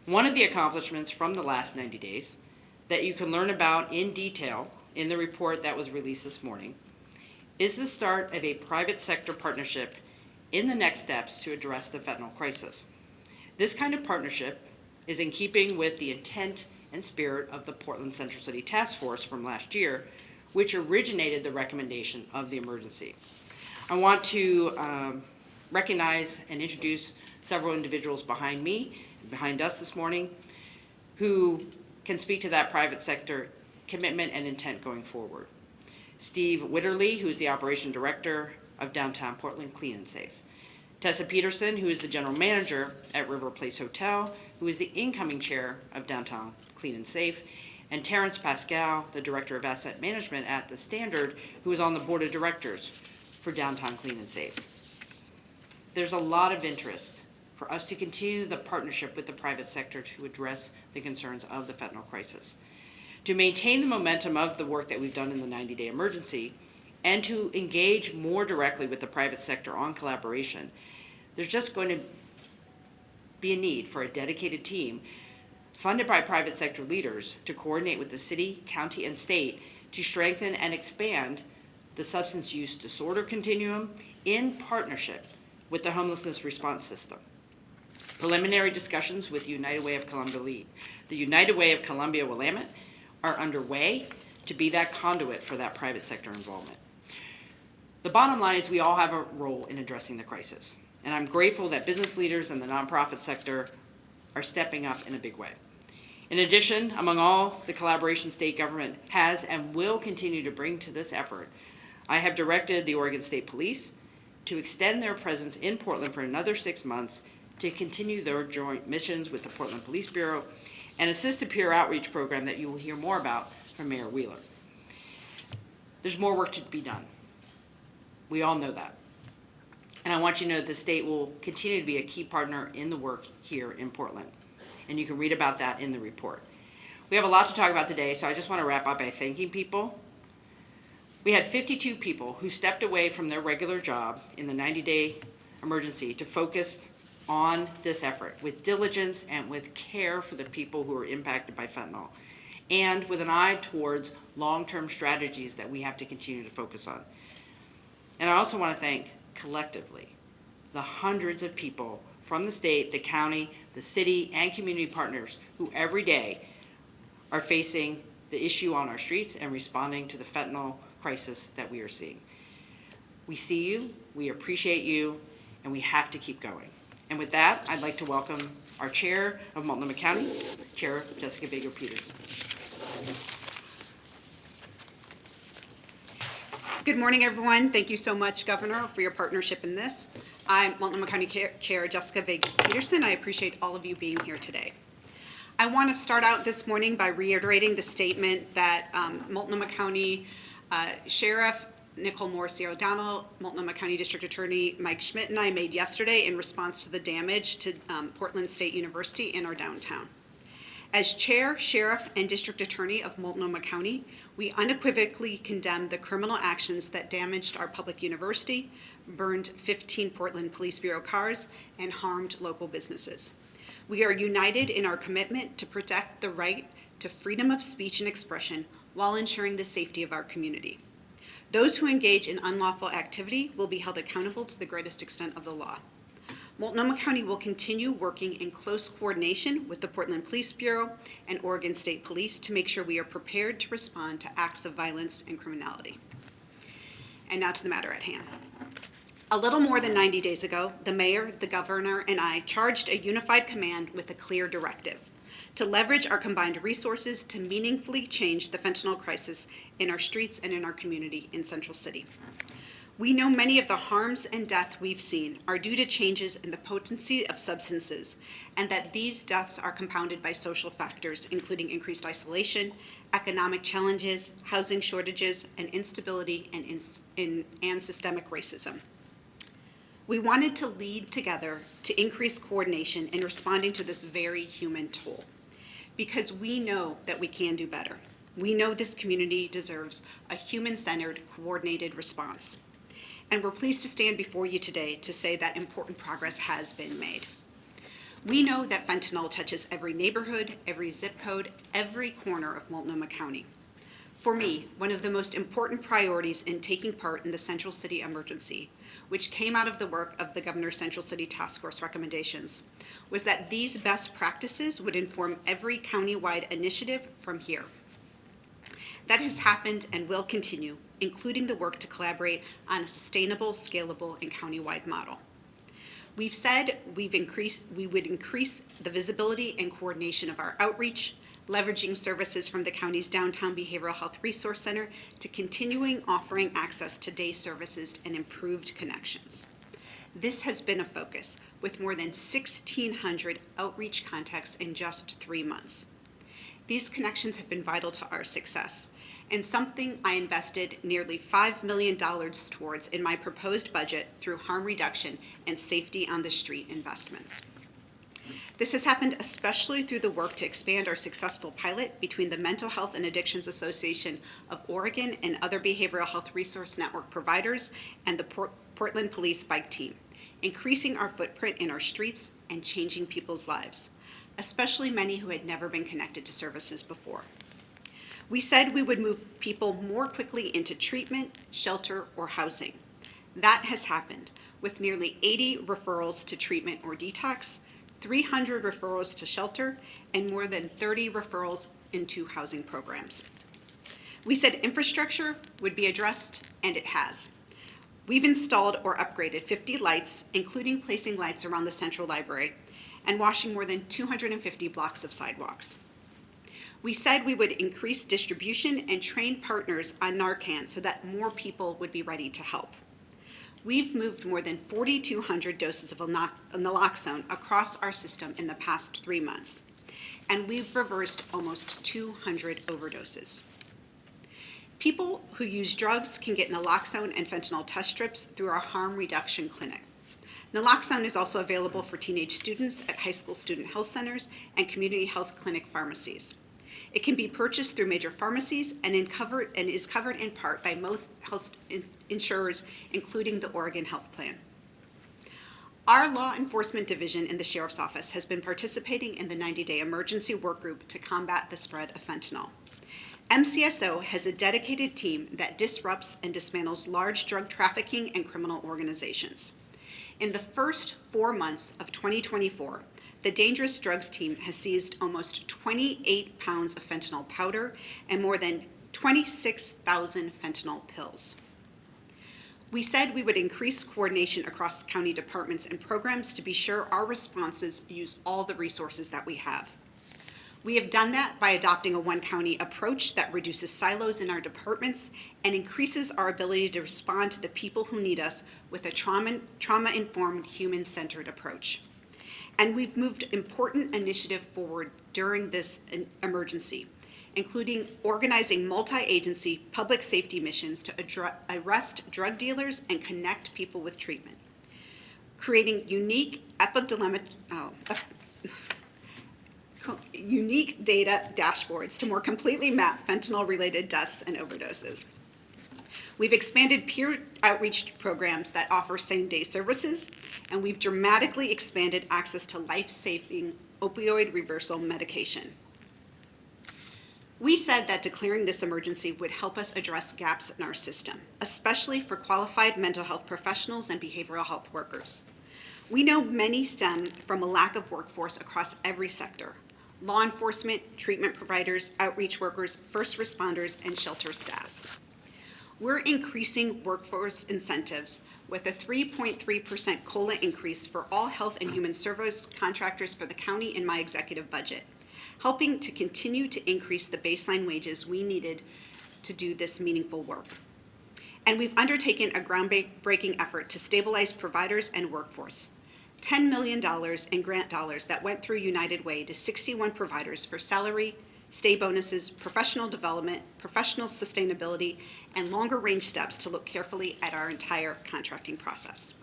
One of the accomplishments from the last 90 days that you can learn about in detail in the report that was released this morning is the start of a private sector partnership in the next steps to address the fentanyl crisis. This kind of partnership is in keeping with the intent and spirit of the Portland Central City Task Force from last year, which originated the recommendation of the emergency. I want to recognize and introduce several individuals behind me and behind us this morning who can speak to that private sector commitment and intent going forward. Steve Witterly, who is the Operation Director of Downtown Portland Clean and Safe. Tessa Peterson, who is the General Manager at River Place Hotel, who is the incoming Chair of Downtown Clean and Safe, and Terrence Pascal, the Director of Asset Management at The Standard, who is on the Board of Directors for Downtown Clean and Safe. There's a lot of interest for us to continue the partnership with the private sector to address the concerns of the fentanyl crisis. To maintain the momentum of the work that we've done in the 90-day emergency and to engage more directly with the private sector on collaboration, there's just going to be a need for a dedicated team funded by private sector leaders to coordinate with the city, county, and state to strengthen and expand the substance use disorder continuum in partnership with the homelessness response system. Preliminary discussions with the United Way of Columbia Willamette are underway to be that conduit for that private sector involvement. The bottom line is we all have a role in addressing the crisis, and I'm grateful that business leaders and the nonprofit sector are stepping up in a big way. In addition, among all the collaboration state government has and will continue to bring to this effort, I have directed the Oregon State Police to extend their presence in Portland for another 6 months to continue their joint missions with the Portland Police Bureau and assist a peer outreach program that you will hear more about from Mayor Wheeler. There's more work to be done. We all know that. And I want you to know that the state will continue to be a key partner in the work here in Portland. And you can read about that in the report. We have a lot to talk about today, so I just want to wrap up by thanking people. We had 52 people who stepped away from their regular job in the 90-day emergency to focus on this effort with diligence and with care for the people who are impacted by fentanyl, and with an eye towards long-term strategies that we have to continue to focus on. And I also want to thank collectively the hundreds of people from the state, the county, the city, and community partners who every day are facing the issue on our streets and responding to the fentanyl crisis that we are seeing. We see you, we appreciate you, and we have to keep going. And with that, I'd like to welcome our Chair of Multnomah County, Chair Jessica Baker-Peterson. Good morning, everyone. Thank you so much, Governor, for your partnership in this. I'm Multnomah County Chair Jessica Baker-Peterson. I appreciate all of you being here today. I want to start out this morning by reiterating the statement that Multnomah County Sheriff Nicole Morrissey O'Donnell, Multnomah County District Attorney Mike Schmidt, and I made yesterday in response to the damage to Portland State University in our downtown. As Chair, Sheriff, and District Attorney of Multnomah County, we unequivocally condemn the criminal actions that damaged our public university, burned 15 Portland Police Bureau cars, and harmed local businesses. We are united in our commitment to protect the right to freedom of speech and expression while ensuring the safety of our community. Those who engage in unlawful activity will be held accountable to the greatest extent of the law. Multnomah County will continue working in close coordination with the Portland Police Bureau and Oregon State Police to make sure we are prepared to respond to acts of violence and criminality. And now to the matter at hand. A little more than 90 days ago, the mayor, the governor, and I charged a unified command with a clear directive to leverage our combined resources to meaningfully change the fentanyl crisis in our streets and in our community in Central City. We know many of the harms and death we've seen are due to changes in the potency of substances, and that these deaths are compounded by social factors, including increased isolation, economic challenges, housing shortages, and instability and systemic racism. We wanted to lead together to increase coordination in responding to this very human toll, because we know that we can do better. We know this community deserves a human-centered, coordinated response. And we're pleased to stand before you today to say that important progress has been made. We know that fentanyl touches every neighborhood, every zip code, every corner of Multnomah County. For me, one of the most important priorities in taking part in the Central City Emergency, which came out of the work of the Governor's Central City Task Force recommendations, was that these best practices would inform every countywide initiative from here. That has happened and will continue, including the work to collaborate on a sustainable, scalable, and countywide model. We've said we would increase the visibility and coordination of our outreach, leveraging services from the county's downtown behavioral health resource center to continuing offering access to day services and improved connections. This has been a focus, with more than 1,600 outreach contacts in just 3 months. These connections have been vital to our success, and something I invested nearly $5 million towards in my proposed budget through harm reduction and safety on the street investments. This has happened especially through the work to expand our successful pilot between the Mental Health and Addictions Association of Oregon and other behavioral health resource network providers and the Portland Police Bike Team, increasing our footprint in our streets and changing people's lives, especially many who had never been connected to services before. We said we would move people more quickly into treatment, shelter, or housing. That has happened, with nearly 80 referrals to treatment or detox, 300 referrals to shelter, and more than 30 referrals into housing programs. We said infrastructure would be addressed, and it has. We've installed or upgraded 50 lights, including placing lights around the Central Library, and washing more than 250 blocks of sidewalks. We said we would increase distribution and train partners on Narcan so that more people would be ready to help. We've moved more than 4,200 doses of naloxone across our system in the past 3 months, and we've reversed almost 200 overdoses. People who use drugs can get naloxone and fentanyl test strips through our harm reduction clinic. Naloxone is also available for teenage students at high school student health centers and community health clinic pharmacies. It can be purchased through major pharmacies and is covered in part by most health insurers, including the Oregon Health Plan. Our law enforcement division in the Sheriff's Office has been participating in the 90-day emergency work group to combat the spread of fentanyl. MCSO has a dedicated team that disrupts and dismantles large drug trafficking and criminal organizations. In the first 4 months of 2024, the Dangerous Drugs team has seized almost 28 pounds of fentanyl powder and more than 26,000 fentanyl pills. We said we would increase coordination across county departments and programs to be sure our responses use all the resources that we have. We have done that by adopting a one-county approach that reduces silos in our departments and increases our ability to respond to the people who need us with a trauma-informed, human-centered approach. And we've moved important initiative forward during this emergency, including organizing multi-agency public safety missions to arrest drug dealers and connect people with treatment, creating unique data dashboards to more completely map fentanyl-related deaths and overdoses. We've expanded peer outreach programs that offer same-day services, and we've dramatically expanded access to life-saving opioid reversal medication. We said that declaring this emergency would help us address gaps in our system, especially for qualified mental health professionals and behavioral health workers. We know many stem from a lack of workforce across every sector: law enforcement, treatment providers, outreach workers, first responders, and shelter staff. We're increasing workforce incentives with a 3.3% COLA increase for all health and human service contractors for the county in my executive budget, helping to continue to increase the baseline wages we needed to do this meaningful work. And we've undertaken a groundbreaking effort to stabilize providers and workforce. $10 million in grant dollars that went through United Way to 61 providers for salary, stay bonuses, professional development, professional sustainability, and longer range steps to look carefully at our entire contracting process.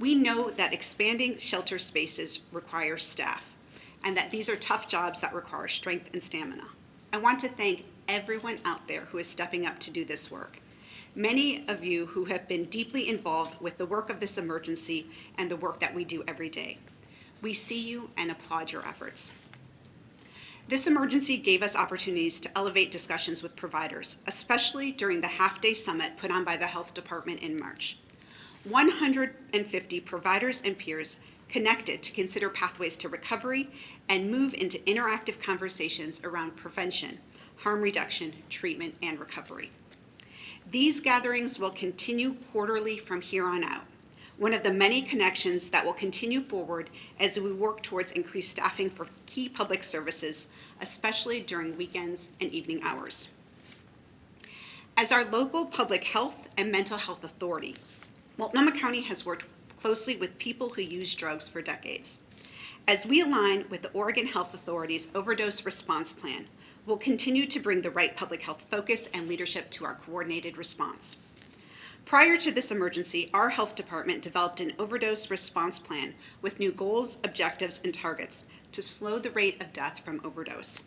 We know that expanding shelter spaces requires staff, and that these are tough jobs that require strength and stamina. I want to thank everyone out there who is stepping up to do this work. Many of you who have been deeply involved with the work of this emergency and the work that we do every day. We see you and applaud your efforts. This emergency gave us opportunities to elevate discussions with providers, especially during the half-day summit put on by the Health Department in March. 150 providers and peers connected to consider pathways to recovery and move into interactive conversations around prevention, harm reduction, treatment, and recovery. These gatherings will continue quarterly from here on out, one of the many connections that will continue forward as we work towards increased staffing for key public services, especially during weekends and evening hours. As our local public health and mental health authority, Multnomah County has worked closely with people who use drugs for decades. As we align with the Oregon Health Authority's overdose response plan, we'll continue to bring the right public health focus and leadership to our coordinated response. Prior to this emergency, our health department developed an overdose response plan with new goals, objectives, and targets to slow the rate of death from overdose.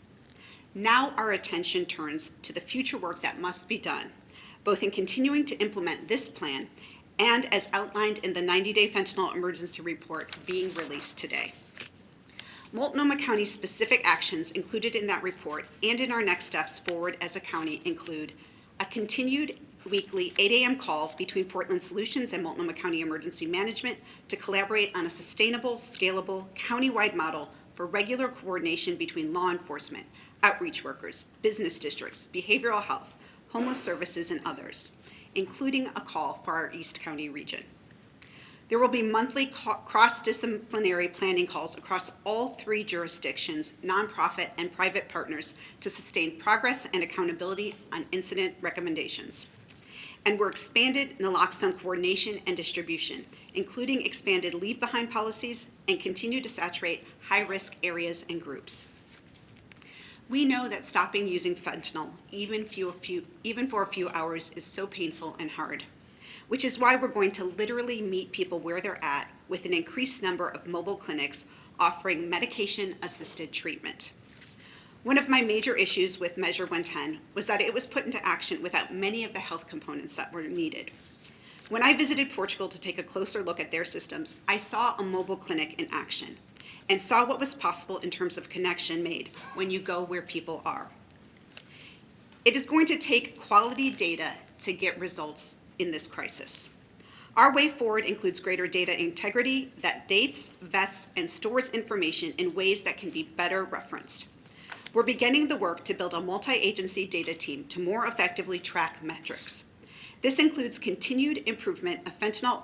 Now our attention turns to the future work that must be done, both in continuing to implement this plan and as outlined in the 90-day fentanyl emergency report being released today. Multnomah County's specific actions included in that report and in our next steps forward as a county include a continued weekly 8 a.m. call between Portland Solutions and Multnomah County Emergency Management to collaborate on a sustainable, scalable, countywide model for regular coordination between law enforcement, outreach workers, business districts, behavioral health, homeless services, and others, including a call for our East County region. There will be monthly cross-disciplinary planning calls across all 3 jurisdictions, nonprofit and private partners, to sustain progress and accountability on incident recommendations. And we're expanded naloxone coordination and distribution, including expanded leave behind policies, and continue to saturate high-risk areas and groups. We know that stopping using fentanyl, even for a few hours, is so painful and hard, which is why we're going to literally meet people where they're at with an increased number of mobile clinics offering medication-assisted treatment. One of my major issues with Measure 110 was that it was put into action without many of the health components that were needed. When I visited Portugal to take a closer look at their systems, I saw a mobile clinic in action and saw what was possible in terms of connection made when you go where people are. It is going to take quality data to get results in this crisis. Our way forward includes greater data integrity that dates, vets, and stores information in ways that can be better referenced. We're beginning the work to build a multi-agency data team to more effectively track metrics. This includes continued improvement of fentanyl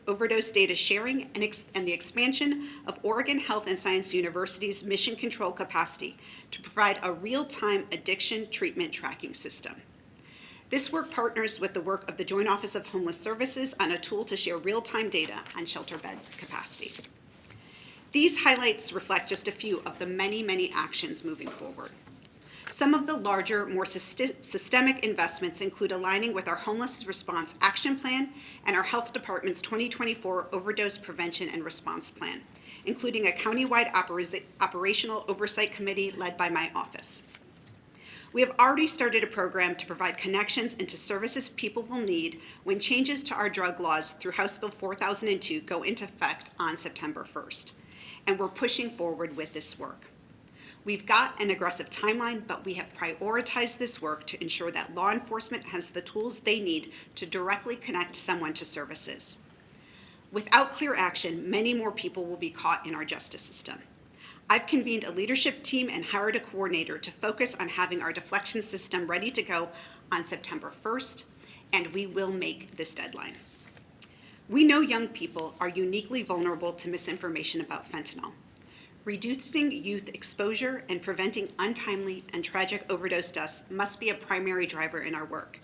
overdose data sharing and the expansion of Oregon Health and Science University's mission control capacity to provide a real-time addiction treatment tracking system. This work partners with the work of the Joint Office of Homeless Services on a tool to share real-time data on shelter bed capacity. These highlights reflect just a few of the many, many actions moving forward. Some of the larger, more systemic investments include aligning with our Homeless Response Action Plan and our Health Department's 2024 Overdose Prevention and Response Plan, including a countywide operational oversight committee led by my office. We have already started a program to provide connections into services people will need when changes to our drug laws through House Bill 4002 go into effect on September 1st. And we're pushing forward with this work. We've got an aggressive timeline, but we have prioritized this work to ensure that law enforcement has the tools they need to directly connect someone to services. Without clear action, many more people will be caught in our justice system. I've convened a leadership team and hired a coordinator to focus on having our deflection system ready to go on September 1st, and we will make this deadline. We know young people are uniquely vulnerable to misinformation about fentanyl. Reducing youth exposure and preventing untimely and tragic overdose deaths must be a primary driver in our work.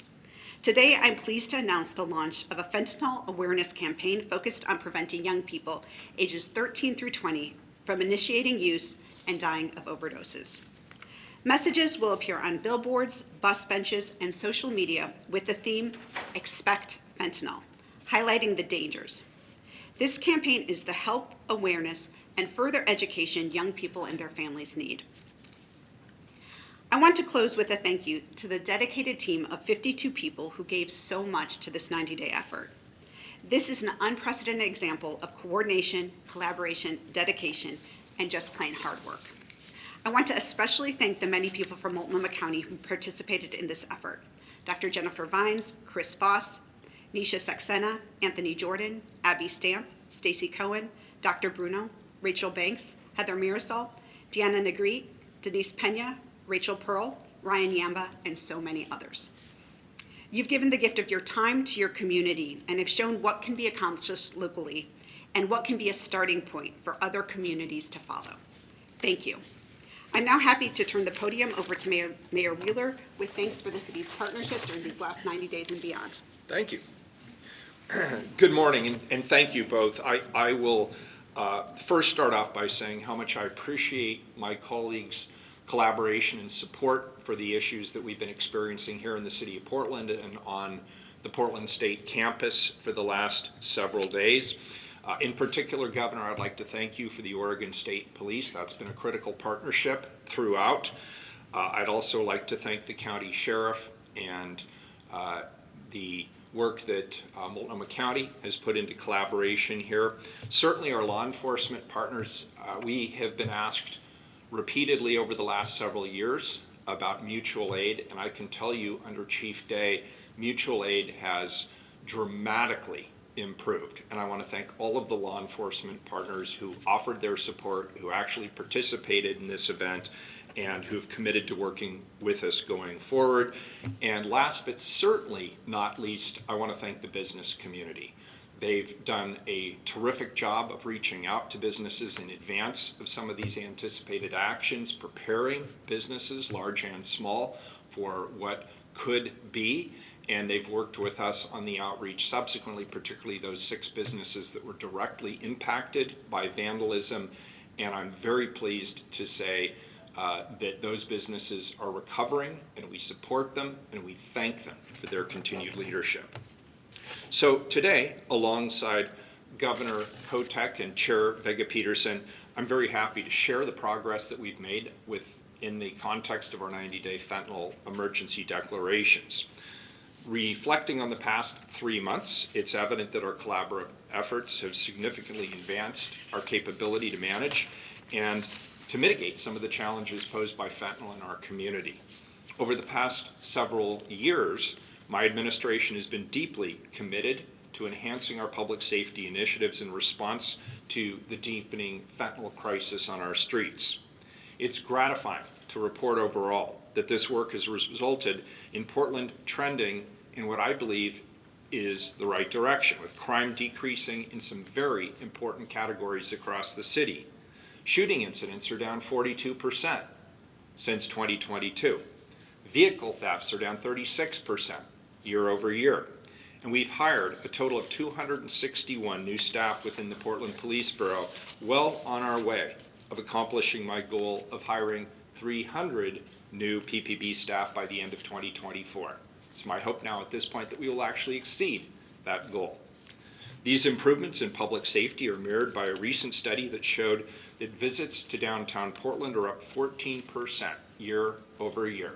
Today, I'm pleased to announce the launch of a fentanyl awareness campaign focused on preventing young people ages 13 through 20 from initiating use and dying of overdoses. Messages will appear on billboards, bus benches, and social media with the theme, Expect Fentanyl, highlighting the dangers. This campaign is the help, awareness, and further education young people and their families need. I want to close with a thank you to the dedicated team of 52 people who gave so much to this 90-day effort. This is an unprecedented example of coordination, collaboration, dedication, and just plain hard work. I want to especially thank the many people from Multnomah County who participated in this effort. Dr. Jennifer Vines, Chris Voss, Nisha Saxena, Anthony Jordan, Abby Stamp, Stacy Cohen, Dr. Bruno, Rachel Banks, Heather Mirasol, Deanna Negri, Denise Pena, Rachel Pearl, Ryan Yamba, and so many others. You've given the gift of your time to your community and have shown what can be accomplished locally and what can be a starting point for other communities to follow. Thank you. I'm now happy to turn the podium over to Mayor Wheeler with thanks for the city's partnership during these last 90 days and beyond. Thank you. Good morning, and thank you both. I will first start off by saying how much I appreciate my colleagues' collaboration and support for the issues that we've been experiencing here in the city of Portland and on the Portland State campus for the last several days. In particular, Governor, I'd like to thank you for the Oregon State Police. That's been a critical partnership throughout. I'd also like to thank the county sheriff and the work that Multnomah County has put into collaboration here. Certainly our law enforcement partners, we have been asked repeatedly over the last several years about mutual aid, and I can tell you under Chief Day, mutual aid has dramatically improved. And I want to thank all of the law enforcement partners who offered their support, who actually participated in this event, and who have committed to working with us going forward. And last but certainly not least, I want to thank the business community. They've done a terrific job of reaching out to businesses in advance of some of these anticipated actions, preparing businesses, large and small, for what could be. And they've worked with us on the outreach subsequently, particularly those 6 businesses that were directly impacted by vandalism. And I'm very pleased to say that those businesses are recovering, and we support them, and we thank them for their continued leadership. So today, alongside Governor Kotek and Chair Vega-Peterson, I'm very happy to share the progress that we've made in the context of our 90-day fentanyl emergency declarations. Reflecting on the past 3 months, it's evident that our collaborative efforts have significantly advanced our capability to manage and to mitigate some of the challenges posed by fentanyl in our community. Over the past several years, my administration has been deeply committed to enhancing our public safety initiatives in response to the deepening fentanyl crisis on our streets. It's gratifying to report overall that this work has resulted in Portland trending in what I believe is the right direction, with crime decreasing in some very important categories across the city. Shooting incidents are down 42% since 2022. Vehicle thefts are down 36% year over year. And we've hired a total of 261 new staff within the Portland Police Bureau, well on our way of accomplishing my goal of hiring 300 new PPB staff by the end of 2024. It's my hope now at this point that we will actually exceed that goal. These improvements in public safety are mirrored by a recent study that showed that visits to downtown Portland are up 14% year over year.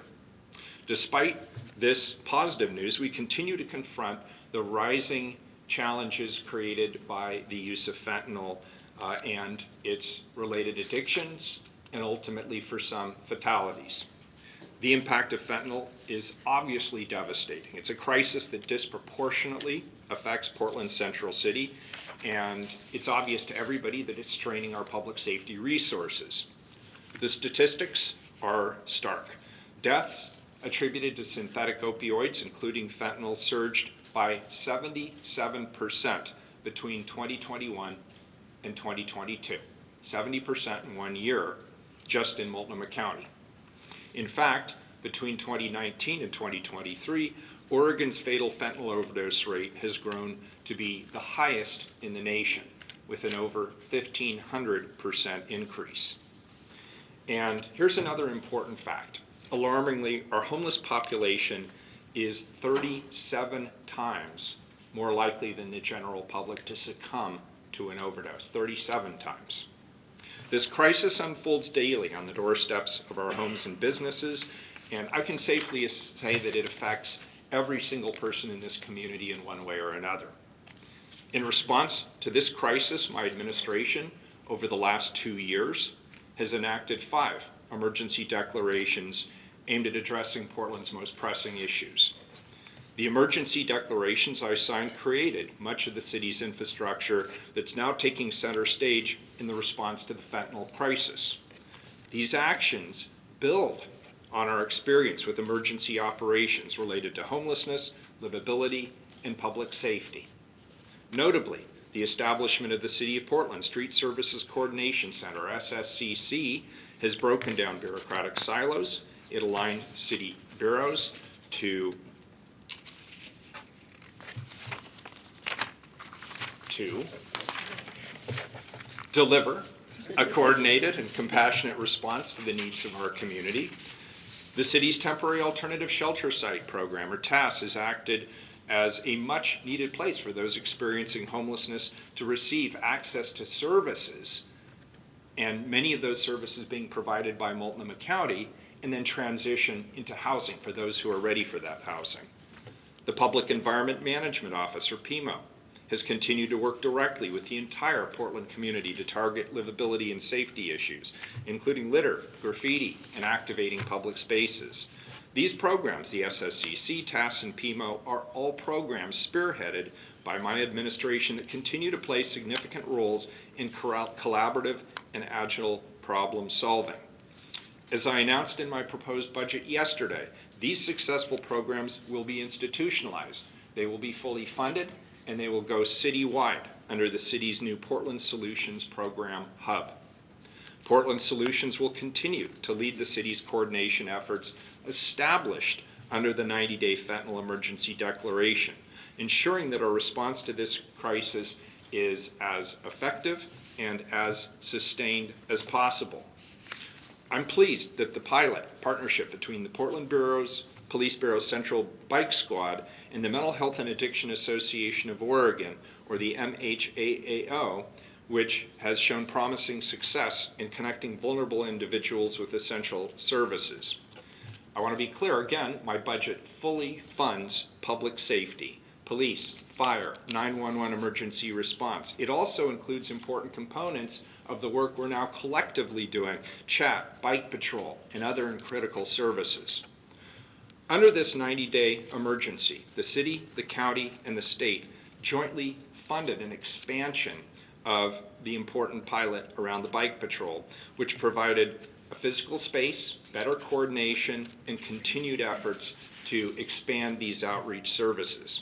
Despite this positive news, we continue to confront the rising challenges created by the use of fentanyl and its related addictions, and ultimately for some fatalities. The impact of fentanyl is obviously devastating. It's a crisis that disproportionately affects Portland's central city, and it's obvious to everybody that it's straining our public safety resources. The statistics are stark. Deaths attributed to synthetic opioids, including fentanyl, surged by 77% between 2021 and 2022. 70% in 1 year, just in Multnomah County. In fact, between 2019 and 2023, Oregon's fatal fentanyl overdose rate has grown to be the highest in the nation, with an over 1,500% increase. And here's another important fact. Alarmingly, our homeless population is 37 times more likely than the general public to succumb to an overdose, 37 times. This crisis unfolds daily on the doorsteps of our homes and businesses, and I can safely say that it affects every single person in this community in one way or another. In response to this crisis, my administration, over the last 2 years, has enacted 5 emergency declarations aimed at addressing Portland's most pressing issues. The emergency declarations I signed created much of the city's infrastructure that's now taking center stage in the response to the fentanyl crisis. These actions build on our experience with emergency operations related to homelessness, livability, and public safety. Notably, the establishment of the City of Portland Street Services Coordination Center, SSCC, has broken down bureaucratic silos. It aligned city bureaus to deliver a coordinated and compassionate response to the needs of our community. The city's Temporary Alternative Shelter Site program, or TASS, has acted as a much-needed place for those experiencing homelessness to receive access to services, and many of those services being provided by Multnomah County, and then transition into housing for those who are ready for that housing. The Public Environment Management Office, or PEMO, has continued to work directly with the entire Portland community to target livability and safety issues, including litter, graffiti, and activating public spaces. These programs, the SSCC, TASS, and PEMO, are all programs spearheaded by my administration that continue to play significant roles in collaborative and agile problem solving. As I announced in my proposed budget yesterday, these successful programs will be institutionalized. They will be fully funded, and they will go citywide under the city's new Portland Solutions Program hub. Portland Solutions will continue to lead the city's coordination efforts established under the 90-day Fentanyl Emergency Declaration, ensuring that our response to this crisis is as effective and as sustained as possible. I'm pleased that the pilot partnership between the Portland Police Bureau's Central Bike Squad and the Mental Health and Addiction Association of Oregon, or the MHAAO, which has shown promising success in connecting vulnerable individuals with essential services. I want to be clear again, my budget fully funds public safety, police, fire, 911 emergency response. It also includes important components of the work we're now collectively doing, chat, bike patrol, and other critical services. Under this 90-day emergency, the city, the county, and the state jointly funded an expansion of the important pilot around the bike patrol, which provided a physical space, better coordination, and continued efforts to expand these outreach services.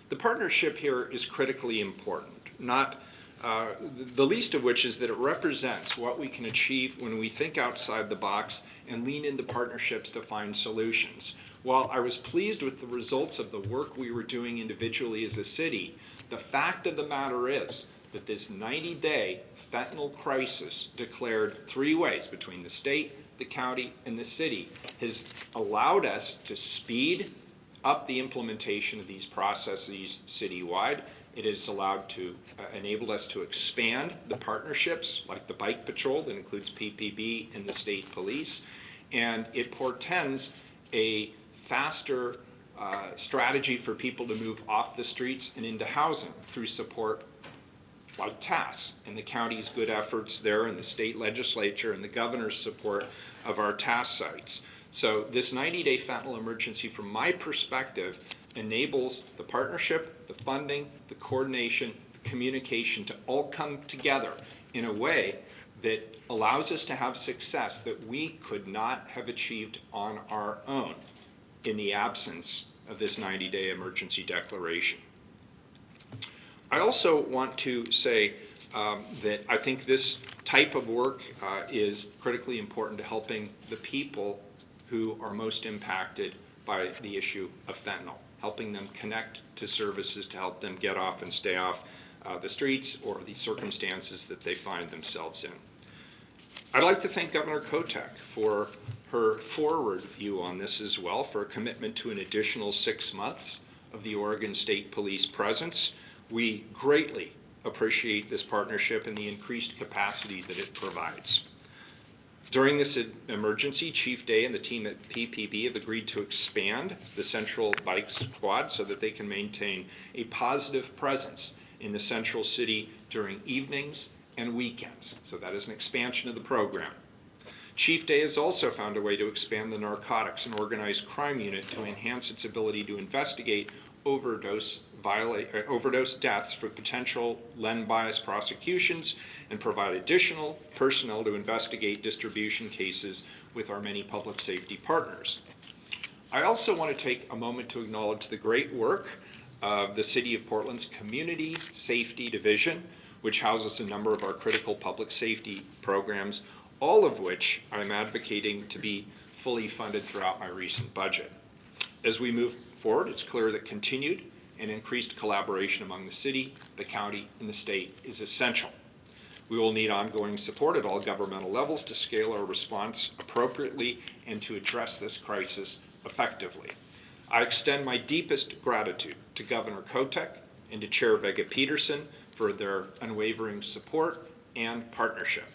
The partnership here is critically important, not the least of which is that it represents what we can achieve when we think outside the box and lean into partnerships to find solutions. While I was pleased with the results of the work we were doing individually as a city, the fact of the matter is that this 90-day fentanyl crisis declared 3 ways between the state, the county, and the city has allowed us to speed up the implementation of these processes citywide. It has enabled us to expand the partnerships like the bike patrol that includes PPB and the state police, and it portends a faster strategy for people to move off the streets and into housing through support like TASS and the county's good efforts there, and the state legislature and the governor's support of our TASS sites. So this 90-day fentanyl emergency, from my perspective, enables the partnership, the funding, the coordination, the communication to all come together in a way that allows us to have success that we could not have achieved on our own in the absence of this 90-day emergency declaration. I also want to say that I think this type of work is critically important to helping the people who are most impacted by the issue of fentanyl, helping them connect to services to help them get off and stay off the streets or the circumstances that they find themselves in. I'd like to thank Governor Kotek for her forward view on this as well, for a commitment to an additional 6 months of the Oregon State Police presence. We greatly appreciate this partnership and the increased capacity that it provides. During this emergency, Chief Day and the team at PPB have agreed to expand the Central Bike Squad so that they can maintain a positive presence in the Central City during evenings and weekends. So that is an expansion of the program. Chief Day has also found a way to expand the narcotics and organized crime unit to enhance its ability to investigate overdose deaths for potential Len bias prosecutions and provide additional personnel to investigate distribution cases with our many public safety partners. I also want to take a moment to acknowledge the great work of the City of Portland's Community Safety Division, which houses a number of our critical public safety programs, all of which I'm advocating to be fully funded throughout my recent budget. As we move forward, it's clear that continued and increased collaboration among the city, the county, and the state is essential. We will need ongoing support at all governmental levels to scale our response appropriately and to address this crisis effectively. I extend my deepest gratitude to Governor Kotek and to Chair Vega Peterson for their unwavering support and partnership.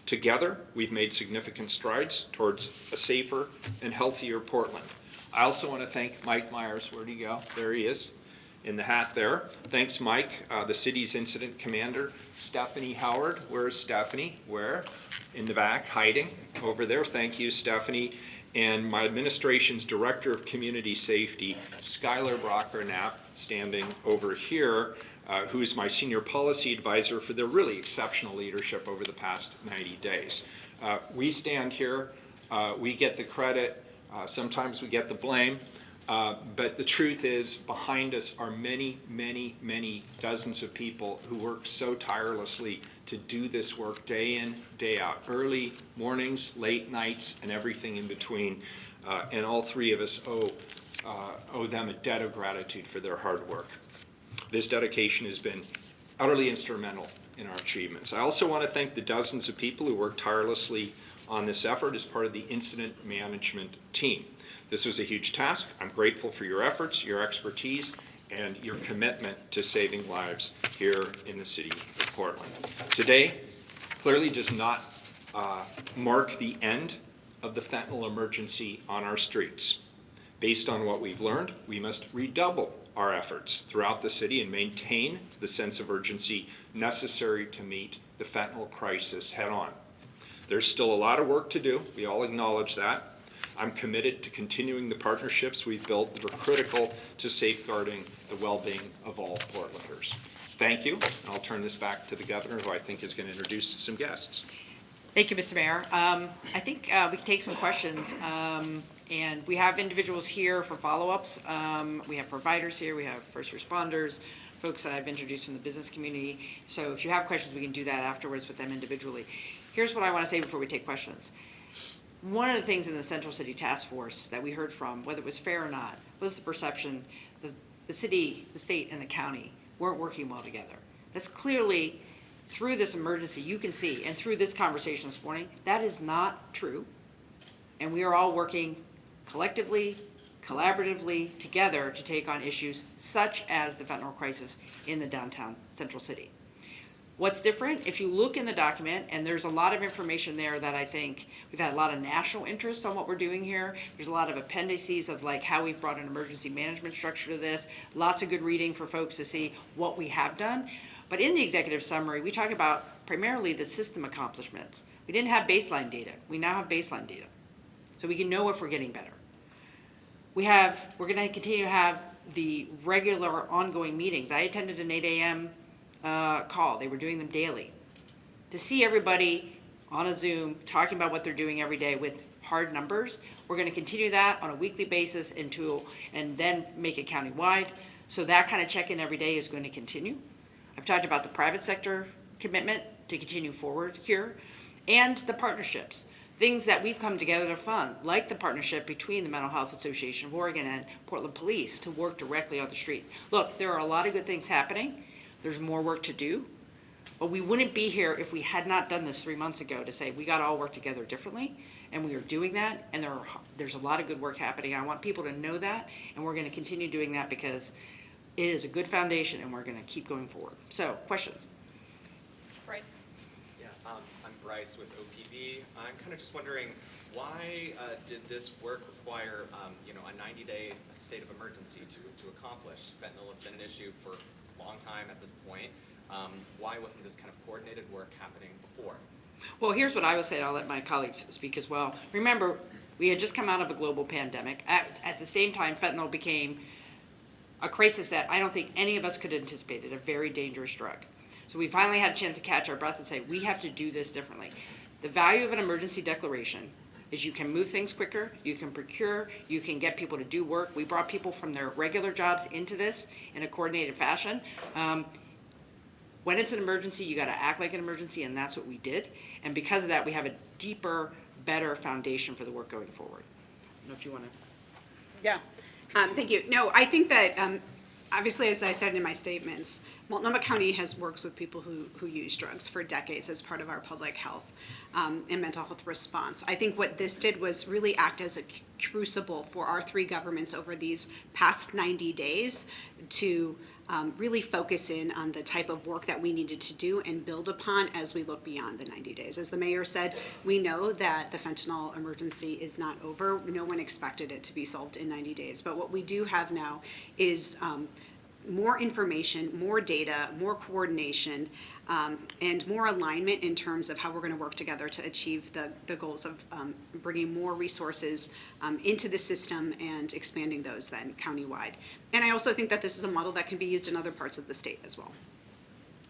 Together, we've made significant strides towards a safer and healthier Portland. I also want to thank Mike Myers. Where'd he go? There he is, in the hat there. Thanks, Mike, the city's incident commander. Stephanie Howard. Where's Stephanie? Where? In the back, hiding over there. Thank you, Stephanie. And my administration's director of community safety, Skylar Brocker-Knapp, standing over here, who is my senior policy advisor for their really exceptional leadership over the past 90 days. We stand here, we get the credit, sometimes we get the blame, but the truth is behind us are many, many, many dozens of people who work so tirelessly to do this work day in, day out, early mornings, late nights, and everything in between. And all three of us owe them a debt of gratitude for their hard work. This dedication has been utterly instrumental in our achievements. I also want to thank the dozens of people who worked tirelessly on this effort as part of the incident management team. This was a huge task. I'm grateful for your efforts, your expertise, and your commitment to saving lives here in the city of Portland. Today clearly does not mark the end of the fentanyl emergency on our streets. Based on what we've learned, we must redouble our efforts throughout the city and maintain the sense of urgency necessary to meet the fentanyl crisis head on. There's still a lot of work to do. We all acknowledge that. I'm committed to continuing the partnerships we've built that are critical to safeguarding the well-being of all Portlanders. Thank you. I'll turn this back to the governor, who I think is going to introduce some guests. Thank you, Mr. Mayor. I think we can take some questions, and we have individuals here for follow-ups. We have providers here, we have first responders, folks that I've introduced from the business community. So if you have questions, we can do that afterwards with them individually. Here's what I want to say before we take questions. One of the things in the Central City Task Force that we heard from, whether it was fair or not, was the perception that the city, the state, and the county weren't working well together. That's clearly, through this emergency, you can see, and through this conversation this morning, that is not true. And we are all working collectively, collaboratively, together to take on issues such as the fentanyl crisis in the downtown Central City. What's different, if you look in the document, and there's a lot of information there that I think we've had a lot of national interest on what we're doing here. There's a lot of appendices of like how we've brought an emergency management structure to this. Lots of good reading for folks to see what we have done. But in the executive summary, we talk about primarily the system accomplishments. We didn't have baseline data. We now have baseline data. So we can know if we're getting better. We're going to continue to have the regular ongoing meetings. I attended an 8 a.m. Call. They were doing them daily. To see everybody on a Zoom talking about what they're doing every day with hard numbers, we're going to continue that on a weekly basis and then make it countywide. So that kind of check-in every day is going to continue. I've talked about the private sector commitment to continue forward here and the partnerships. Things that we've come together to fund, like the partnership between the Mental Health Association of Oregon and Portland Police to work directly on the streets. Look, there are a lot of good things happening. There's more work to do, but we wouldn't be here if we had not done this 3 months ago to say we got to all work together differently, and we are doing that, and there's a lot of good work happening. I want people to know that, and we're going to continue doing that because it is a good foundation, and we're going to keep going forward. So, questions? Bryce. Yeah, I'm Bryce with OPB. I'm kind of just wondering, why did this work require, a 90-day state of emergency to accomplish? Fentanyl has been an issue for long time at this point. Why wasn't this kind of coordinated work happening before? Well, here's what I would say, and I'll let my colleagues speak as well. Remember, we had just come out of a global pandemic. At the same time, fentanyl became a crisis that I don't think any of us could anticipate, a very dangerous drug. So we finally had a chance to catch our breath and say, we have to do this differently. The value of an emergency declaration is you can move things quicker, you can procure, you can get people to do work. We brought people from their regular jobs into this in a coordinated fashion. When it's an emergency, you gotta act like an emergency, and that's what we did. And because of that, we have a deeper, better foundation for the work going forward. I don't know if you wanna. Yeah, thank you. No, I think that, obviously, as I said in my statements, Multnomah County has works with people who use drugs for decades as part of our public health and mental health response. I think what this did was really act as a crucible for our three governments over these past 90 days to really focus in on the type of work that we needed to do and build upon as we look beyond the 90 days. As the mayor said, we know that the fentanyl emergency is not over. No one expected it to be solved in 90 days. But what we do have now is more information, more data, more coordination, and more alignment in terms of how we're going to work together to achieve the goals of bringing more resources into the system and expanding those then countywide. And I also think that this is a model that can be used in other parts of the state as well.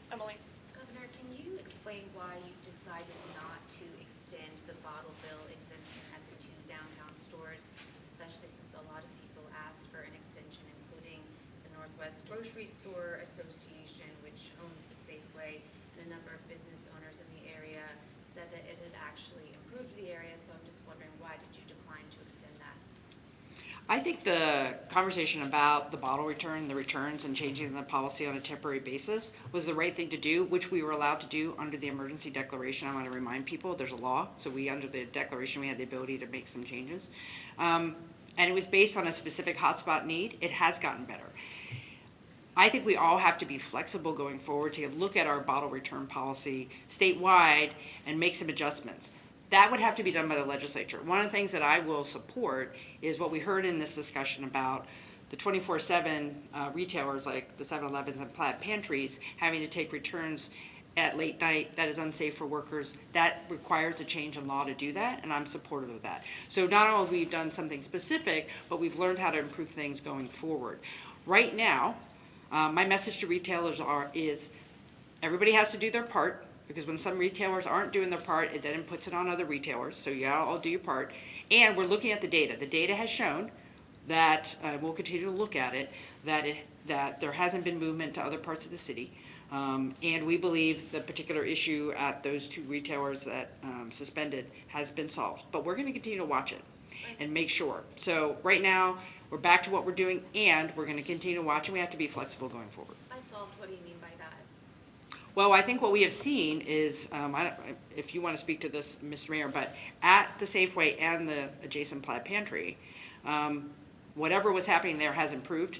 Emily? Governor, can you explain why you decided not to extend the bottle bill exemption at the two downtown stores, especially since a lot of people asked for an extension, including the Northwest Grocery Store Association, which owns the Safeway, and a number of business owners in the area said that it had actually improved the area, so I'm just wondering, why did you decline to extend that? I think the conversation about the bottle return, the returns, and changing the policy on a temporary basis was the right thing to do, which we were allowed to do under the emergency declaration. I want to remind people, there's a law, so under the declaration, we had the ability to make some changes. And it was based on a specific hotspot need. It has gotten better. I think we all have to be flexible going forward to look at our bottle return policy statewide and make some adjustments. That would have to be done by the legislature. One of the things that I will support is what we heard in this discussion about the 24/7 retailers like the 7-Elevens and Plaid Pantries having to take returns at late night that is unsafe for workers. That requires a change in law to do that, and I'm supportive of that. So not only have we done something specific, but we've learned how to improve things going forward. Right now, my message to retailers is everybody has to do their part, because when some retailers aren't doing their part, it then puts it on other retailers. So you gotta all do your part. And we're looking at the data. The data has shown that, we'll continue to look at it, that there hasn't been movement to other parts of the city. And we believe the particular issue at those two retailers that suspended has been solved. But we're gonna continue to watch it and make sure. So right now, we're back to what we're doing, and we're gonna continue to watch, and we have to be flexible going forward. By solved, what do you mean by that? Well, I think what we have seen is, if you want to speak to this, Mr. Mayor, but at the Safeway and the adjacent Plaid Pantry, whatever was happening there has improved.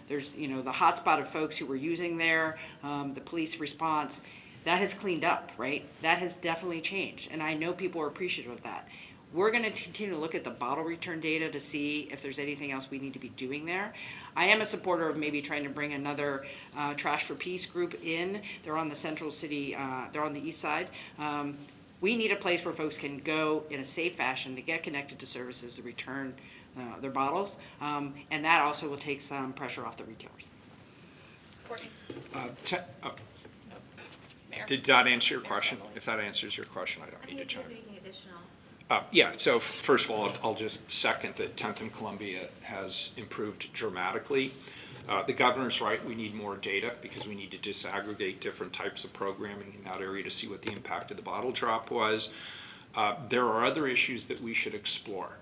There's, the hotspot of folks who were using there, the police response, that has cleaned up, right? That has definitely changed, and I know people are appreciative of that. We're going to continue to look at the bottle return data to see if there's anything else we need to be doing there. I am a supporter of maybe trying to bring another Trash for Peace group in. They're on the central city, they're on the east side. We need a place where folks can go in a safe fashion to get connected to services to return their bottles. And that also will take some pressure off the retailers. Courtney? Mayor? Did that answer your question? If that answers your question, I don't I need mean, to if you're chime in. making additional. Yeah, so first of all, I'll just second that 10th and Columbia has improved dramatically. The governor's right, we need more data because we need to disaggregate different types of programming in that area to see what the impact of the bottle drop was. There are other issues that we should explore,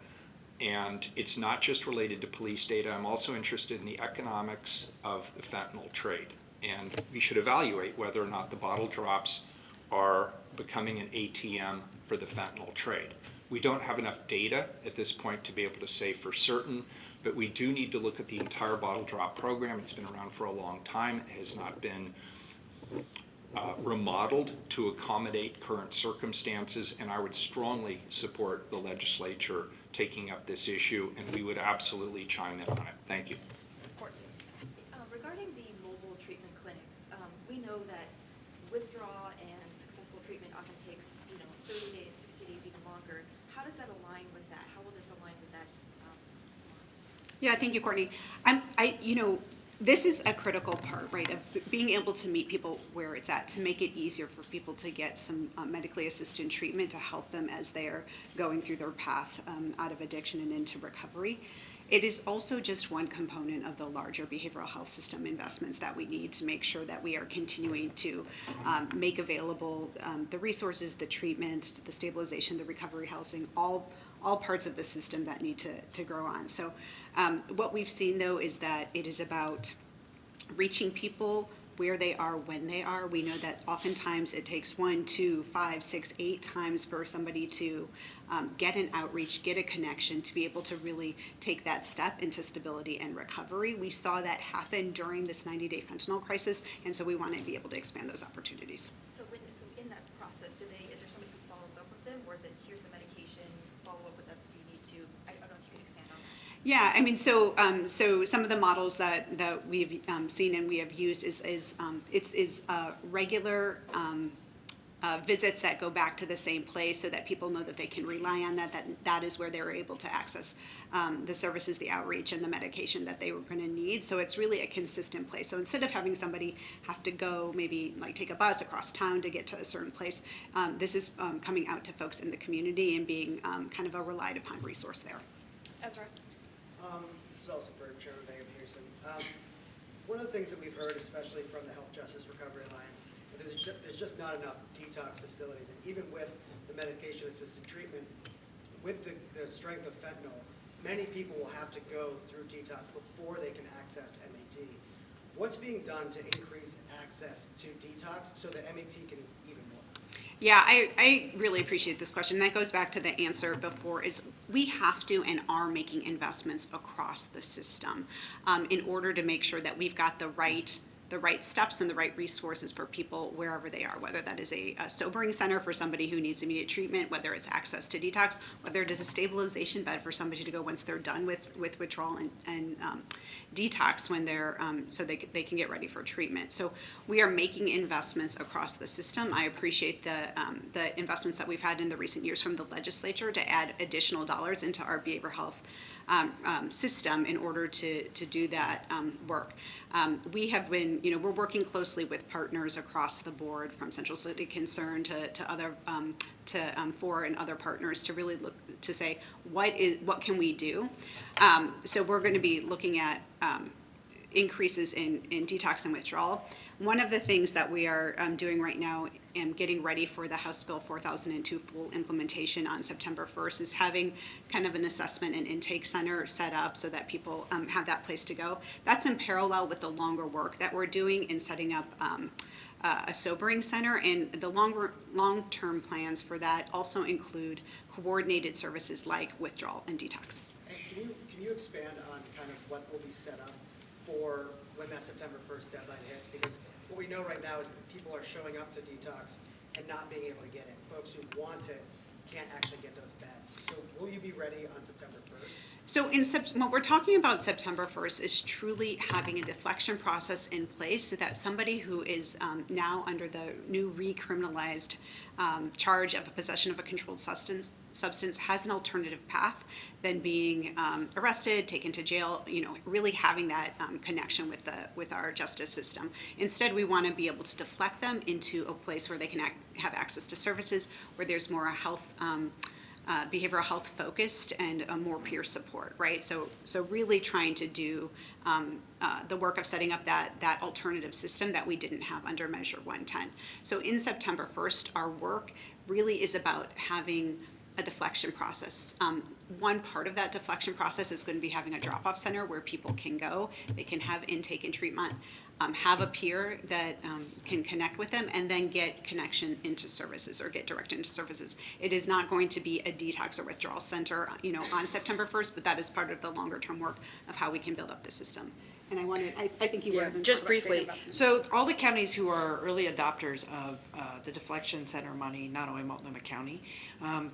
and it's not just related to police data. I'm also interested in the economics of the fentanyl trade, and we should evaluate whether or not the bottle drops are becoming an ATM for the fentanyl trade. We don't have enough data at this point to be able to say for certain, but we do need to look at the entire bottle drop program. It's been around for a long time. It has not been remodeled to accommodate current circumstances, and I would strongly support the legislature taking up this issue, and we would absolutely chime in on it. Thank you. Courtney? Regarding the mobile treatment treatment often takes, 30 days, 60 days, even longer. How does that align with that? How will this align with that? Yeah, thank you, Courtney. This is a critical part, right, of being able to meet people where it's at, to make it easier for people to get some medically assisted treatment to help them as they are going through their path out of addiction and into recovery. It is also just one component of the larger behavioral health system investments that we need to make sure that we are continuing to make available the resources, the treatment, the stabilization, the recovery housing, all parts of the system that need to grow on. So what we've seen, though, is that it is about reaching people where they are when they are. We know that oftentimes it takes 1, 2, 5, 6, 8 times for somebody to get an outreach, get a connection, to be able to really take that step into stability and recovery. We saw that happen during this 90-day fentanyl crisis, and so we want to be able to expand those opportunities. So in that process, is there somebody who follows up with them, or is it here's the medication, follow up with us if you need to? I don't know if you can expand on that. Yeah, I mean, so some of the models that we've seen and we have used is regular visits that go back to the same place, so that people know that they can rely on that is where they're able to access the services, the outreach, and the medication that they were going to need. So it's really a consistent place. So instead of having somebody have to go maybe like take a bus across town to get to a certain place, this is coming out to folks in the community and being kind of a relied upon resource there. Ezra? This is also for Chairman Peterson. One of the things that we've heard, especially from the Health Justice Recovery Alliance, there's just not enough detox facilities. And even with the medication-assisted treatment, with the strength of fentanyl, many people will have to go through detox before they can access MAT. What's being done to increase access to detox so that MAT can even more? Yeah, I really appreciate this question. That goes back to the answer before, is we have to and are making investments across the system in order to make sure that we've got the right steps and the right resources for people wherever they are, whether that is a sobering center for somebody who needs immediate treatment, whether it's access to detox, whether it is a stabilization bed for somebody to go once they're done with withdrawal and detox when they're so they can get ready for treatment. So we are making investments across the system. I appreciate the investments that we've had in the recent years from the legislature to add additional dollars into our behavioral health system in order to do that work. We have been, we're working closely with partners across the board, from Central City Concern to other, FOR and other partners, to really look to say what can we do. So we're going to be looking at increases in detox and withdrawal. One of the things that we are doing right now and getting ready for the House Bill 4002 full implementation on September 1st is having kind of an assessment and intake center set up so that people have that place to go. That's in parallel with the longer work that we're doing in setting up a sobering center, and the long-term plans for that also include coordinated services like withdrawal and detox. And can you expand on kind of what will be set up for when that September 1st deadline hits? Because what we know right now is that people are showing up to detox and not being able to get it. Folks who want it can't actually get those beds. So will you be ready on September 1st? So what we're talking about September 1st is truly having a deflection process in place so that somebody who is now under the new recriminalized charge of a possession of a controlled substance has an alternative path than being arrested, taken to jail, really having that connection with our justice system. Instead, we want to be able to deflect them into a place where they can have access to services, where there's more health behavioral health focused and more peer support, right? So really trying to do the work of setting up that alternative system that we didn't have under Measure 110. So in September 1st, our work really is about having a deflection process. One part of that deflection process is going to be having a drop-off center where people can go, they can have intake and treatment, have a peer that can connect with them, and then get connection into services or get direct into services. It is not going to be a detox or withdrawal center, on September 1st, but that is part of the longer-term work of how we can build up the system. And I think you were. Yeah, just briefly. So all the counties who are early adopters of the deflection center money, not only Multnomah County,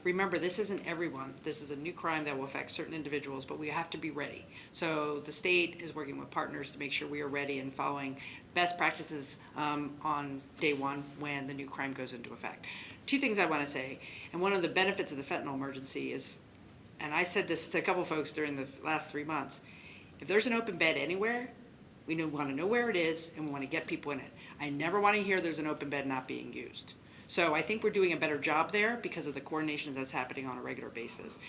remember, this isn't everyone. This is a new crime that will affect certain individuals, but we have to be ready. So the state is working with partners to make sure we are ready and following best practices on day one when the new crime goes into effect. Two things I want to say, and one of the benefits of the fentanyl emergency is, and I said this to a couple folks during the last 3 months, if there's an open bed anywhere, we want to know where it is and we want to get people in it. I never want to hear there's an open bed not being used. So I think we're doing a better job there because of the coordination that's happening on a regular basis.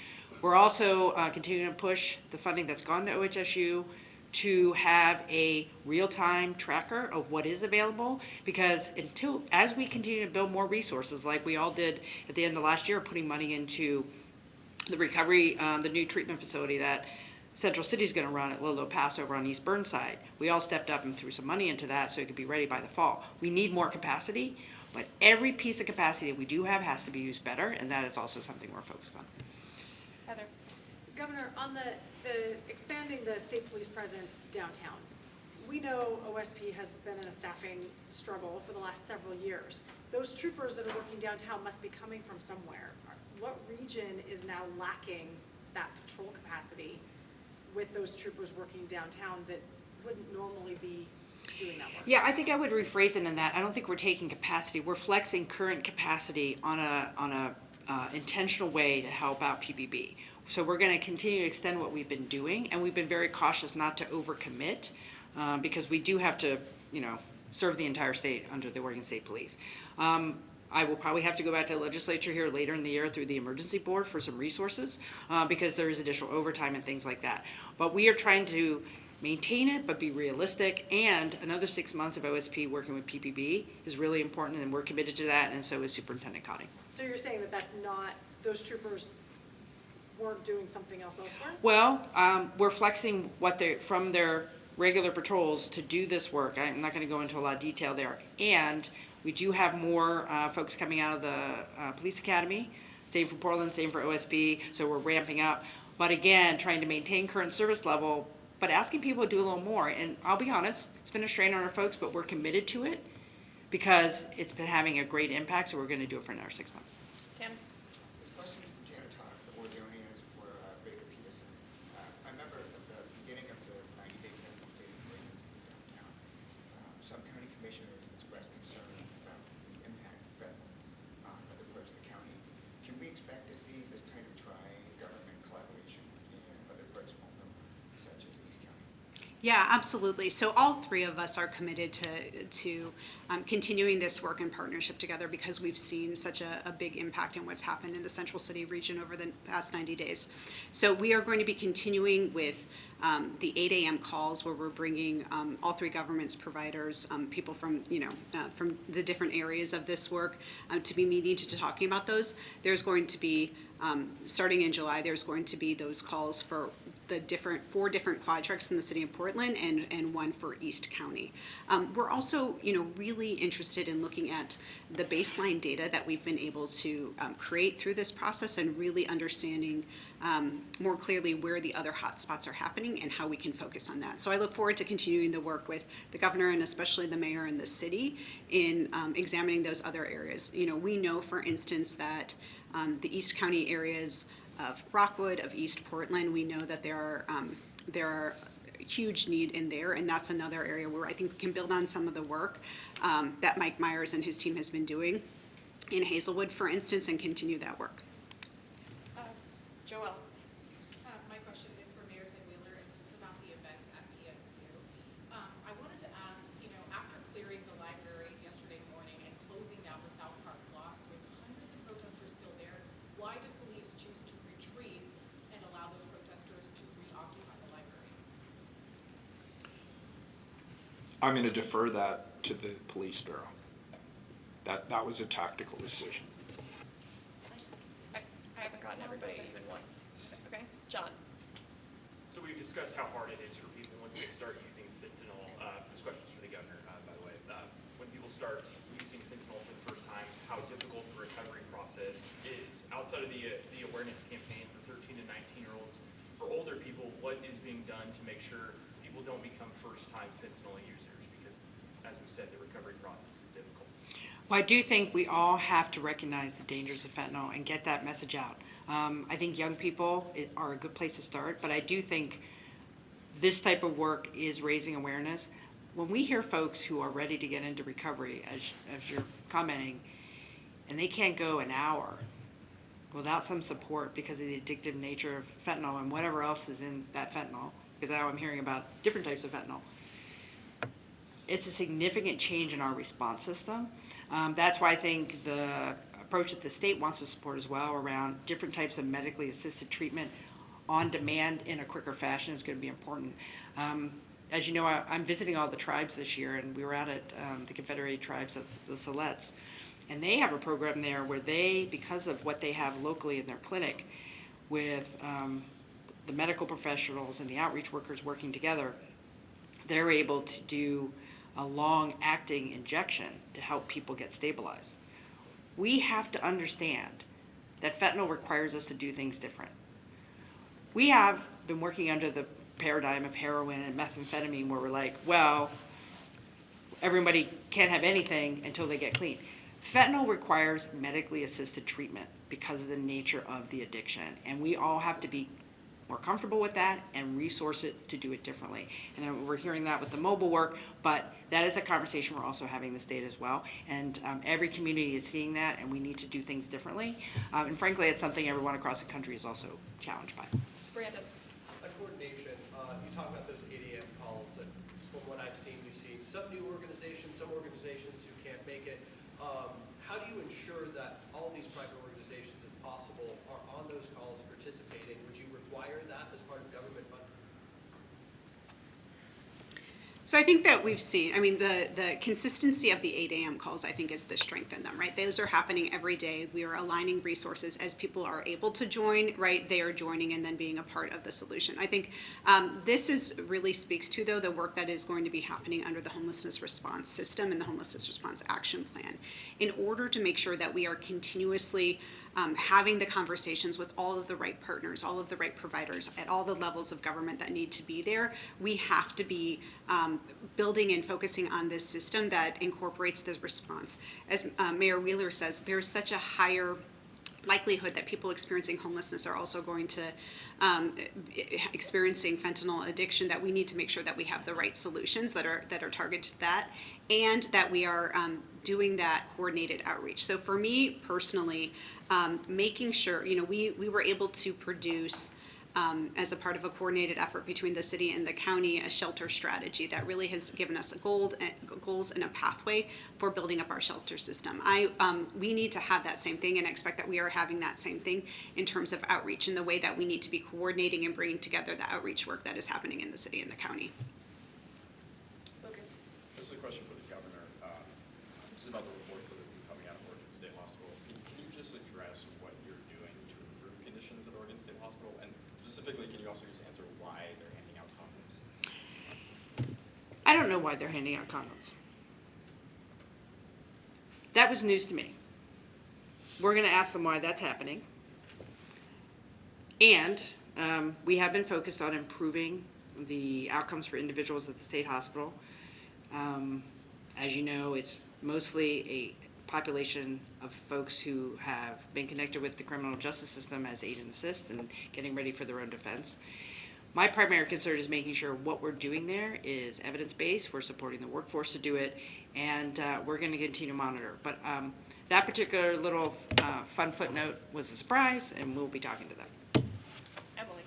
We're also continuing to push the funding that's gone to OHSU to have a real-time tracker of what is available, because as we continue to build more resources, like we all did at the end of last year, putting money into the recovery, the new treatment facility that Central City's gonna run at Lolo Pass over on East Burnside. We all stepped up and threw some money into that so it could be ready by the fall. We need more capacity, but every piece of capacity we do have has to be used better, and that is also something we're focused on. Heather? Governor, on the expanding the state police presence downtown, we know OSP has been in a staffing struggle for the last several years. Those troopers that are working downtown must be coming from somewhere. What region is now lacking that patrol capacity with those troopers working downtown that wouldn't normally be doing that work? Yeah, I think I would rephrase it in that I don't think we're taking capacity. We're flexing current capacity on a intentional way to help out PBB. So we're going to continue to extend what we've been doing, and we've been very cautious not to overcommit because we do have to, serve the entire state under the Oregon State Police. I will probably have to go back to the legislature here later in the year through the emergency board for some resources because there is additional overtime and things like that. But we are trying to maintain it, but be realistic. And another 6 months of OSP working with PPB is really important, and we're committed to that, and so is Superintendent Cotting. So you're saying that that's not, those troopers weren't doing something else elsewhere? Well, we're flexing from their regular patrols to do this work. I'm not going to go into a lot of detail there. And we do have more folks coming out of the police academy, same for Portland, same for OSB, so we're ramping up. But again, trying to maintain current service level, but asking people to do a little more. And I'll be honest, it's been a strain on our folks, but we're committed to it because it's been having a great impact, so we're going to do it for another 6 months. Tim? This question is from Janet Todd, the Oregonian, is for Baker Peterson. I remember at the beginning of the 90-day fentanyl state of emergency in downtown, some county commissioners expressed concern about the impact of fentanyl on other parts of the county. Can we expect to see this kind of tri-government collaboration in other parts of Multnomah, such as East County? Yeah, absolutely. So all three of us are committed to continuing this work in partnership together because we've seen such a big impact in what's happened in the Central City region over the past 90 days. So we are going to be continuing with the 8 a.m. calls where we're bringing all three governments providers, people from, from the different areas of this work to be meeting to talking about those. There's going to be, starting in July, there's going to be those calls for the four different quadrics in the city of Portland and one for East County. We're also, really interested in looking at the baseline data that we've been able to create through this process and really understanding more clearly where the other hotspots are happening and how we can focus on that. So I look forward to continuing the work with the governor and especially the mayor and the city in examining those other areas. We know, for instance, that the East County areas of Rockwood, of East Portland, we know that there are huge need in there, and that's another area where I think we can build on some of the work that Mike Myers and his team has been doing in Hazelwood, for instance, and continue that work. Joelle? My question is for Mayor Ted Wheeler, and this is about the events at PSU. I wanted to ask, after clearing the library yesterday morning and closing down the South Park blocks with hundreds of protesters still there, why did police choose to retreat and allow those protesters to reoccupy the library? I'm going to defer that to the police bureau. That was a tactical decision. I haven't gotten everybody even once. Okay, John? So we've discussed how hard it is for people once they start using fentanyl. This question's for the governor, by the way. When people start using fentanyl for the first time, how difficult the recovery process is. Outside of the awareness campaign for 13 to 19-year-olds, for older people, what is being done to make sure people people don't become first-time fentanyl users? Because, as we said, the recovery process is difficult. Well, I do think we all have to recognize the dangers of fentanyl and get that message out. I think young people are a good place to start, but I do think this type of work is raising awareness. When we hear folks who are ready to get into recovery, as you're commenting, and they can't go an hour without some support because of the addictive nature of fentanyl and whatever else is in that fentanyl, because now I'm hearing about different types of fentanyl, it's a significant change in our response system. That's why I think the approach that the state wants to support as well around different types of medically assisted treatment on demand in a quicker fashion is going to be important. As you know, I'm visiting all the tribes this year, and we were out at the Confederated Tribes of the Silex, and they have a program there where they, because of what they have locally in their clinic with the medical professionals and the outreach workers working together, they're able to do a long-acting injection to help people get stabilized. We have to understand that fentanyl requires us to do things different. We have been working under the paradigm of heroin and methamphetamine where we're like, well, everybody can't have anything until they get clean. Fentanyl requires medically assisted treatment because of the nature of the addiction, and we all have to be more comfortable with that and resource it to do it differently. And we're hearing that with the mobile work, but that is a conversation we're also having in the state as well. And every community is seeing that, and we need to do things differently. And frankly, it's something everyone across the country is also challenged by. Brandon. On coordination, you talk about those 8 a.m. calls, and from what I've seen, we've seen some new organizations, some organizations who can't make it. How do you ensure that all these private organizations, as possible, are on those calls participating? Would you require that as part of government funding? So I think that we've seen, I mean, the consistency of the 8 a.m. calls, I think, is the strength in them, right? Those are happening every day. We are aligning resources as people are able to join, right? They are joining and then being a part of the solution. I think this is really speaks to, though, the work that is going to be happening under the homelessness response system and the homelessness response action plan in order to make sure that we are continuously having the conversations with all of the right partners, all of the right providers at all the levels of government that need to be there. We have to be building and focusing on this system that incorporates this response. As Mayor Wheeler says, there's such a higher likelihood that people experiencing homelessness are also going to experiencing fentanyl addiction, that we need to make sure that we have the right solutions that are targeted to that, and that we are doing that coordinated outreach. So for me personally, making sure, you know, we were able to produce as a part of a coordinated effort between the city and the county, a shelter strategy that really has given us goals and a pathway for building up our shelter system. We need to have that same thing, and expect that we are having that same thing in terms of outreach and the way that we need to be coordinating and bringing together the outreach work that is happening in the city and the county. Lucas. This is a question for the governor. This is about the reports that have been coming out of Oregon State Hospital. Can you just address what you're doing to improve conditions at Oregon State Hospital? And specifically, can you also just answer why they're handing out condoms? I don't know why they're handing out condoms. That was news to me. We're going to ask them why that's happening. And we have been focused on improving the outcomes for individuals at the state hospital. As you know, it's mostly a population of folks who have been connected with the criminal justice system as aid and assist and getting ready for their own defense. My primary concern is making sure what we're doing there is evidence-based, we're supporting the workforce to do it, and we're going to continue to monitor. But that particular little fun footnote was a surprise, and we'll be talking to them. Emily.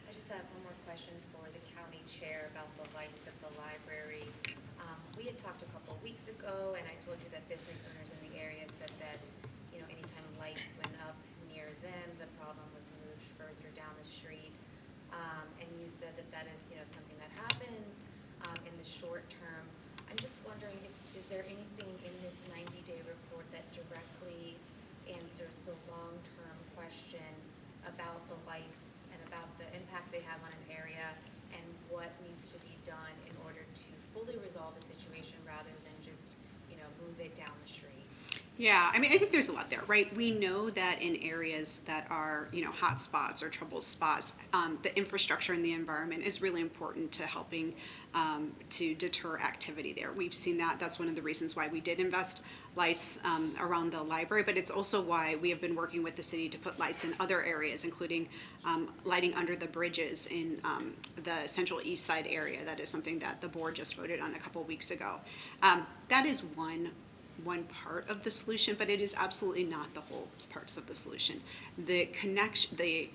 I just have one more question for the county chair about the lights at the library. We had talked a couple of weeks ago, and I told you that business owners in the area said that, you know, anytime lights went up near them, the problem was moved further down the street. And you said that that is, you know, something that happens in the short term. I'm just wondering, is there anything in this 90-day report that directly answers the long-term question about the lights and about the impact they have on an area and what needs to be done in order to fully resolve the situation rather than just, you know, move it down the street? Yeah, I mean, I think there's a lot there, right? We know that in areas that are, hot spots or trouble spots, the infrastructure and the environment is really important to helping to deter activity there. We've seen that. That's one of the reasons why we did invest lights around the library, but it's also why we have been working with the city to put lights in other areas, including lighting under the bridges in the central east side area. That is something that the board just voted on a couple weeks ago. That is one part of the solution, but it is absolutely not the whole parts of the solution. The connection, the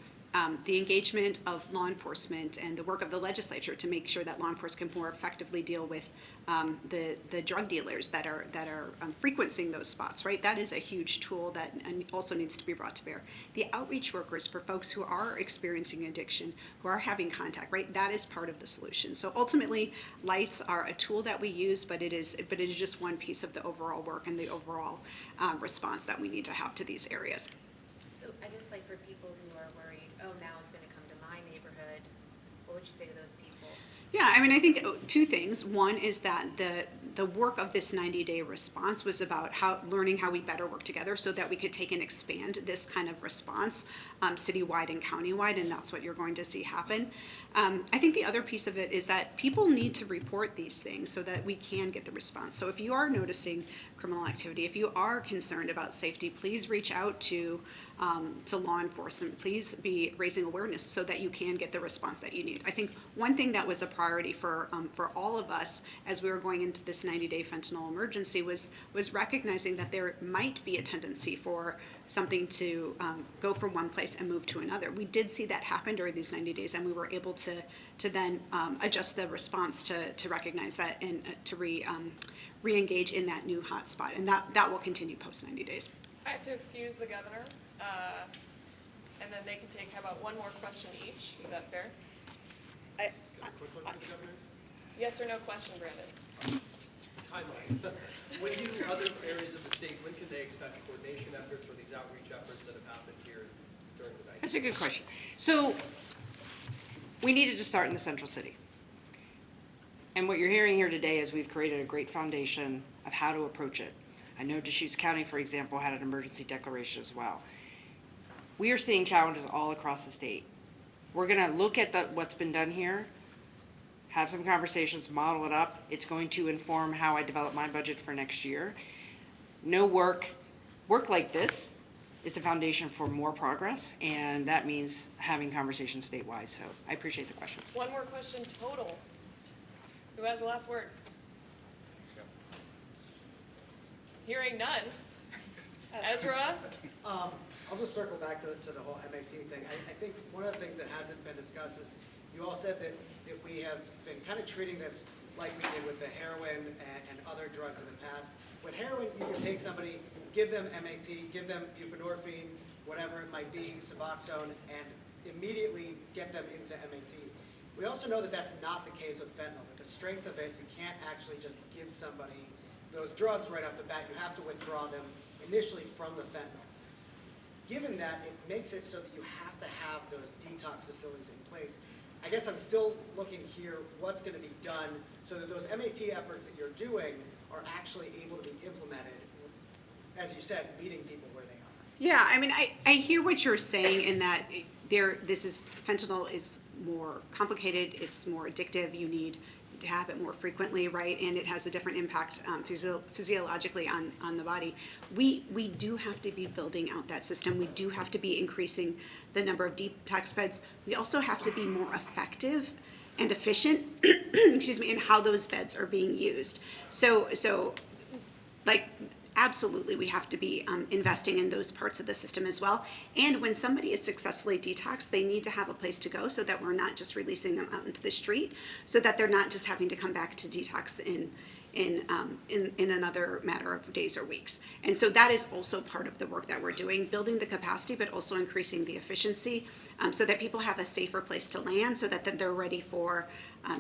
engagement of law enforcement and the work of the legislature to make sure that law enforcement can more effectively deal with the drug dealers that are frequenting those spots, right? That is a huge tool that also needs to be brought to bear. The outreach workers for folks who are experiencing addiction, who are having contact, right? That is part of the solution. So ultimately, lights are a tool that we use, but it is just one piece of the overall work and the overall response that we need to have to these areas. So I guess like for people who are worried, oh, now it's going to come to my neighborhood, what would you say to those people? Yeah, I mean, I think two things. One is that the work of this 90-day response was about learning how we better work together so that we could take and expand this kind of response citywide and countywide, and that's what you're going to see happen. I think the other piece of it is that people need to report these things so that we can get the response. So if you are noticing criminal activity, if you are concerned about safety, please reach out to law enforcement. Please be raising awareness so that you can get the response that you need. I think one thing that was a priority for all of us as we were going into this 90-day fentanyl emergency was recognizing that there might be a tendency for something to go from one place and move to another. We did see that happen during these 90 days, and we were able to then adjust the response to recognize that and to re-engage in that new hotspot, and that will continue post 90 days. I have to excuse the governor, and then they can take, how about one more question each? Is that fair? Yes or no question, Brandon? Timeline. When do other areas of the state, when can they expect coordination efforts or these outreach efforts that have happened here during the night? That's a good question. So we needed to start in the central city. And what you're hearing here today is we've created a great foundation of how to approach it. I know Deschutes County, for example, had an emergency declaration as well. We are seeing challenges all across the state. We're going to look at what's been done here, have some conversations, model it up. It's going to inform how I develop my budget for next year. Work like this is a foundation for more progress, and that means having conversations statewide. So I appreciate the question. One more question total. Who has the last word? Hearing none. Ezra? I'll just circle back to the whole MAT thing. I think one of the things that hasn't been discussed is you all said that we have been kind of treating this like we did with the heroin and other drugs in the past. With heroin, you can take somebody, give them MAT, give them buprenorphine, whatever it might be, Suboxone, and immediately get them into MAT. We also know that that's not the case with fentanyl. That the strength of it, you can't actually just give somebody those drugs right off the bat. You have to withdraw them initially from the fentanyl. Given that, it makes it so that you have to have those detox facilities in place. I guess I'm still looking here, what's going to be done so that those MAT efforts that you're doing are actually able to be implemented, as you said, meeting people where they are. Yeah, I mean, I hear what you're saying in that fentanyl is more complicated, it's more addictive, you need to have it more frequently, right? And it has a different impact physiologically on the body. We do have to be building out that system. We do have to be increasing the number of detox beds. We also have to be more effective and efficient, excuse me, in how those beds are being used. So like, absolutely, we have to be investing in those parts of the system as well. And when somebody is successfully detoxed, they need to have a place to go so that we're not just releasing them out into the street, so that they're not just having to come back to detox in another matter of days or weeks. And so that is also part of the work that we're doing, building the capacity, but also increasing the efficiency so that people have a safer place to land, so that then they're ready for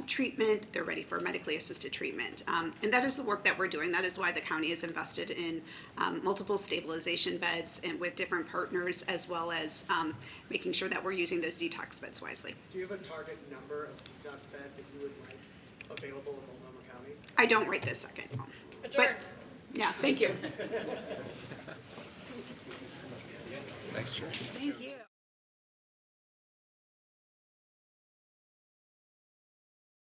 treatment, they're ready for medically assisted treatment. And that is the work that we're doing. That is why the county is invested in multiple stabilization beds and with different partners, as well as making sure that we're using those detox beds wisely. Do you have a target number of detox beds that you would like available in Multnomah County? I don't right this second. Adjourned. Yeah, thank you. Thanks, Trish. Thank you.